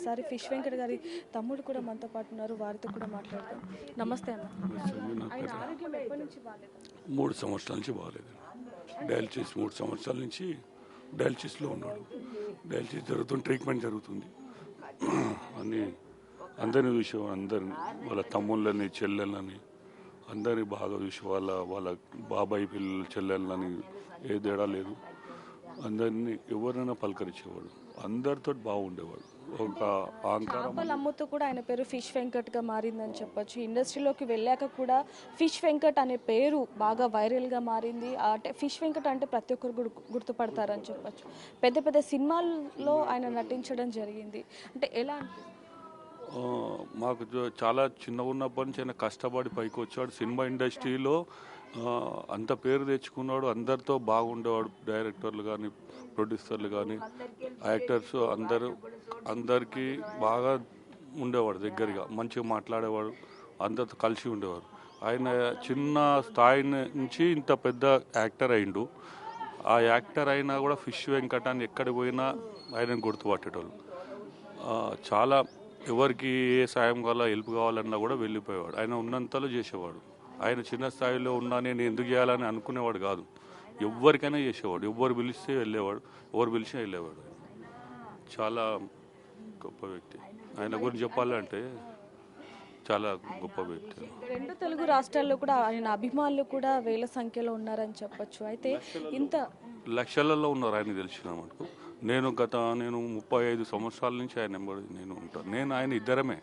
ఒకసారి ఫిష్ వెంకట్ గారి తమ్ముడు కూడా మనతో పాటు ఉన్నారు, వారితో కూడా మాట్లాడదాం. నమస్తే అన్న. ఆయన ఆరోగ్యం ఎప్పటి నుంచి బాగాలేదు? 3 సంవత్సరాల నుంచి బాగాలేదు. డయాలసిస్ 3 సంవత్సరాల నుంచి డయాలసిస్లో ఉన్నాడు. డయాలసిస్ జరుగుతుంది, ట్రీట్మెంట్ జరుగుతుంది అని అందరిని చూసి, అందరిని వాళ్ళ తమ్ముళ్ళని చెల్లెళ్ళని అందరినీ బాగా చూసి, వాళ్ళ బాబాయ్ పిల్లలు చెల్లెళ్ళని ఏ తేడా లేదు, అందరినీ ఎవరైనా పలకరించేవాడు, అందరితో బాగుండేవాడు. ఒక అహంకారం. చేపలు అమ్ముతూ కూడా ఆయన పేరు ఫిష్ వెంకట్గా మారిందని చెప్పొచ్చు. ఇండస్ట్రీలోకి వెళ్ళాక కూడా ఫిష్ వెంకట్ అనే పేరు బాగా వైరల్గా మారింది. అంటే ఫిష్ వెంకట్ అంటే ప్రతి ఒక్కరు గుర్తుపడతారని చెప్పొచ్చు. పెద్ద పెద్ద సినిమాల్లో ఆయన నటించడం జరిగింది. అంటే ఎలా మాకు చాలా చిన్నగా ఉన్నప్పటి నుంచి ఆయన కష్టపడి పైకి వచ్చాడు. సినిమా ఇండస్ట్రీలో అంత పేరు తెచ్చుకున్నాడు, అందరితో బాగుండేవాడు. డైరెక్టర్లు కానీ, ప్రొడ్యూసర్లు కానీ, యాక్టర్స్ అందరికీ బాగా ఉండేవాడు, దగ్గరగా మంచిగా మాట్లాడేవాడు, అందరితో కలిసి ఉండేవాడు. ఆయన చిన్న స్థాయి నుంచి ఇంత పెద్ద యాక్టర్ అయిండు. ఆ యాక్టర్ అయినా కూడా ఫిష్ వెంకట్ అని ఎక్కడికి పోయినా ఆయనను గుర్తుపట్టేటోళ్ళు. చాలా ఎవరికి ఏ సాయం కావాలో హెల్ప్ కావాలన్నా కూడా వెళ్ళిపోయేవాడు. ఆయన ఉన్నంతలో చేసేవాడు. ఆయన చిన్న స్థాయిలో ఉన్నా నేను ఎందుకు చేయాలని అనుకునేవాడు కాదు, ఎవరికైనా చేసేవాడు. ఎవరు పిలిస్తే వెళ్ళేవాడు, ఎవరు పిలిచినా వెళ్ళేవాడు. చాలా గొప్ప వ్యక్తి. ఆయన గురించి చెప్పాలంటే చాలా గొప్ప వ్యక్తి. 2 తెలుగు రాష్ట్రాల్లో కూడా ఆయన అభిమానులు కూడా వేల సంఖ్యలో ఉన్నారని చెప్పొచ్చు. అయితే ఇంత లక్షలలో ఉన్నారు ఆయన తెలిసిన మటుకు. నేను 35 సంవత్సరాల నుంచి ఆయన నేను ఉంటాను. ఆయన ఇద్దరమే,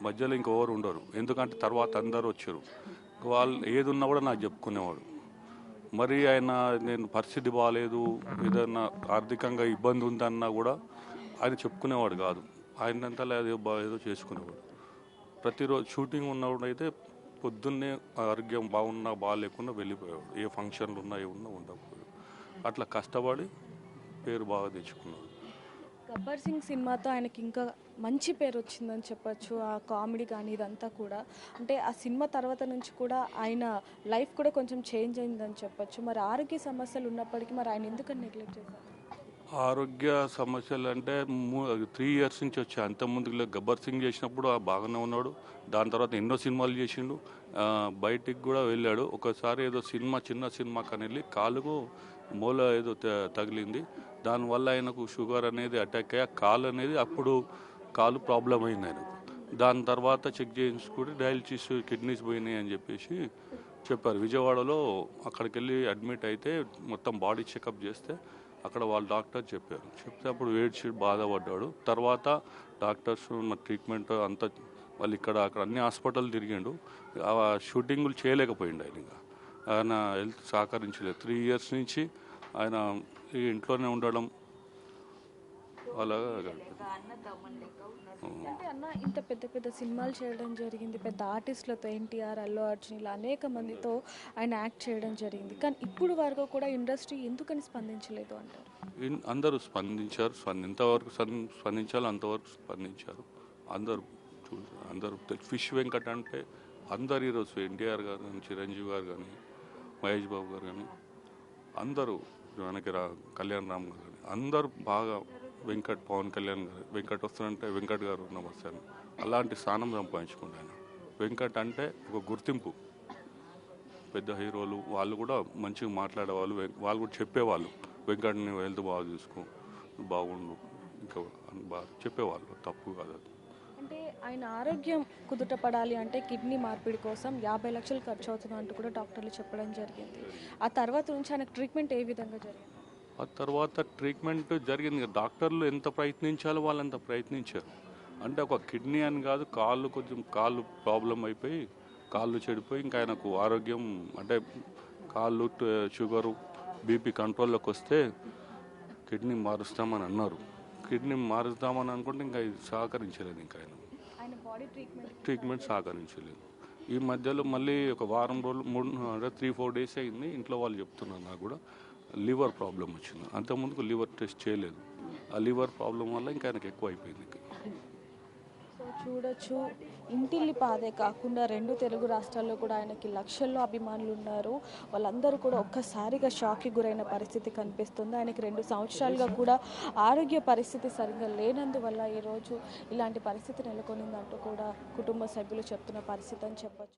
మధ్యలో ఇంకెవరు ఉండరు. ఎందుకంటే తర్వాత అందరూ వచ్చారు. వాళ్ళు ఏది ఉన్నా కూడా నాకు చెప్పుకునేవాడు. మరి ఆయన నేను పరిస్థితి బాగాలేదు, ఏదన్నా ఆర్థికంగా ఇబ్బంది ఉందన్నా కూడా ఆయన చెప్పుకునేవాడు కాదు. ఆయనంతా ఏదో చేసుకునేవాడు. ప్రతిరోజు షూటింగ్ ఉన్నప్పుడు అయితే పొద్దున్నే ఆరోగ్యం బాగున్నా బాగాలేకుండా వెళ్ళిపోయేవాడు. ఏ ఫంక్షన్లు ఉన్నా ఏమున్నా ఉండకపోయాడు. అట్లా కష్టపడి పేరు బాగా తెచ్చుకున్నాడు. గబ్బర్ సింగ్ సినిమాతో ఆయనకి ఇంకా మంచి పేరు వచ్చిందని చెప్పొచ్చు. ఆ కామెడీ కానీ ఇదంతా కూడా, అంటే ఆ సినిమా తర్వాత నుంచి కూడా ఆయన లైఫ్ కూడా కొంచెం చేంజ్ అయిందని చెప్పొచ్చు. మరి ఆరోగ్య సమస్యలు ఉన్నప్పటికీ మరి ఆయన ఎందుకని నెగ్లెక్ట్ చేశారు? ఆరోగ్య సమస్యలు అంటే 3 ఇయర్స్ నుంచి వచ్చాయి. అంతకుముందు గబ్బర్ సింగ్ చేసినప్పుడు బాగానే ఉన్నాడు. దాని తర్వాత ఎన్నో సినిమాలు చేసిండు, బయటికి కూడా వెళ్ళాడు. ఒకసారి ఏదో చిన్న సినిమాకి వెళ్ళి కాలుకు మూల ఏదో తగిలింది. దానివల్ల ఆయనకు షుగర్ అనేది అటాక్ అయ్యి కాలు అనేది కాలు ప్రాబ్లం అయింది ఆయనకు. దాని తర్వాత చెక్ చేయించుకుంటే డయాలసిస్ కిడ్నీస్ పోయినాయి అని చెప్పేసి చెప్పారు. విజయవాడలో అక్కడికి వెళ్ళి అడ్మిట్ అయితే మొత్తం బాడీ చెకప్ చేస్తే అక్కడ వాళ్ళ డాక్టర్ చెప్తే అప్పుడు ఏడ్చి బాధపడ్డాడు. తర్వాత డాక్టర్స్ ట్రీట్మెంట్ అంతా వాళ్ళు అక్కడ అన్ని హాస్పిటల్ తిరిగిండు. షూటింగులు చేయలేకపోయిండు. ఆయన హెల్త్ సహకరించలేదు. 3 ఇయర్స్ నుంచి ఆయన ఇంట్లోనే ఉండడం అలాగా అంటే అన్న ఇంత పెద్ద పెద్ద సినిమాలు చేయడం జరిగింది, పెద్ద ఆర్టిస్టులతో, ఎన్టీఆర్, అల్లు అర్జున్, ఇలా అనేక మందితో ఆయన యాక్ట్ చేయడం జరిగింది. కానీ ఇప్పుడు వరకు కూడా ఇండస్ట్రీ ఎందుకని స్పందించలేదు అంటారు? అందరూ స్పందించారు. ఎంతవరకు స్పందించాలో అంతవరకు స్పందించారు. అందరూ ఫిష్ వెంకట్ అంటే అందరు ఈరోజు ఎన్టీఆర్ గారు కానీ, చిరంజీవి గారు కానీ, మహేష్ బాబు గారు కానీ, అందరూ వెనక కళ్యాణ్ రామ్ గారు కానీ అందరూ బాగా పవన్ కళ్యాణ్ గారు వెంకట్ వస్తారంటే వెంకట్ గారు నమస్తే అలాంటి స్థానం సంపాదించుకుంటాను. వెంకట్ అంటే ఒక గుర్తింపు. పెద్ద హీరోలు వాళ్ళు కూడా మంచిగా మాట్లాడేవాళ్ళు, వాళ్ళు కూడా చెప్పేవాళ్ళు వెంకట్ని హెల్త్ బాగా చూసుకో, బాగుండు, ఇంకా బాగా చెప్పేవాళ్ళు. తప్పు కాదు. అంటే ఆయన ఆరోగ్యం కుదుట పడాలి అంటే కిడ్నీ మార్పిడి కోసం 50 లక్షలు ఖర్చు అవుతుంది అంటూ కూడా డాక్టర్లు చెప్పడం జరిగింది. ఆ తర్వాత నుంచి ఆయనకు ట్రీట్మెంట్ ఏ విధంగా జరిగింది? ఆ తర్వాత ట్రీట్మెంట్ జరిగింది. డాక్టర్లు ఎంత ప్రయత్నించాలో వాళ్ళు అంత ప్రయత్నించారు. అంటే ఒక కిడ్నీ అని కాదు, కాళ్ళు ప్రాబ్లం అయిపోయి కాళ్ళు చెడిపోయి ఇంకా ఆయనకు ఆరోగ్యం అంటే కాళ్ళు షుగరు బీపీ కంట్రోల్లోకి వస్తే కిడ్నీ మారుస్తామని అన్నారు. కిడ్నీ మారుస్తామని అనుకుంటే ఇంకా ఇది సహకరించలేదు. ఇంకా ఆయన బాడీ ట్రీట్మెంట్ సహకరించలేదు. ఈ మధ్యలో మళ్ళీ ఒక వారం రోజులు 3-4 డేస్ అయింది. ఇంట్లో వాళ్ళు చెప్తున్నారు నాకు కూడా లివర్ ప్రాబ్లం వచ్చింది. అంతకుముందుకు లివర్ టెస్ట్ చేయలేదు. ఆ లివర్ ప్రాబ్లం వల్ల ఇంకా ఆయనకు ఎక్కువ అయిపోయింది. సో సో చూడొచ్చు, ఇంటిల్లి పాదే కాకుండా 2 తెలుగు రాష్ట్రాల్లో కూడా ఆయనకి లక్షల్లో అభిమానులు ఉన్నారు. వాళ్ళందరూ కూడా ఒక్కసారిగా షాక్కి గురైన పరిస్థితి కనిపిస్తుంది. ఆయనకి 2 సంవత్సరాలుగా కూడా ఆరోగ్య పరిస్థితి సరిగ్గా లేనందువల్ల ఈరోజు ఇలాంటి పరిస్థితి నెలకొనిందంటూ కూడా కుటుంబ సభ్యులు చెప్తున్న పరిస్థితి అని చెప్పొచ్చు.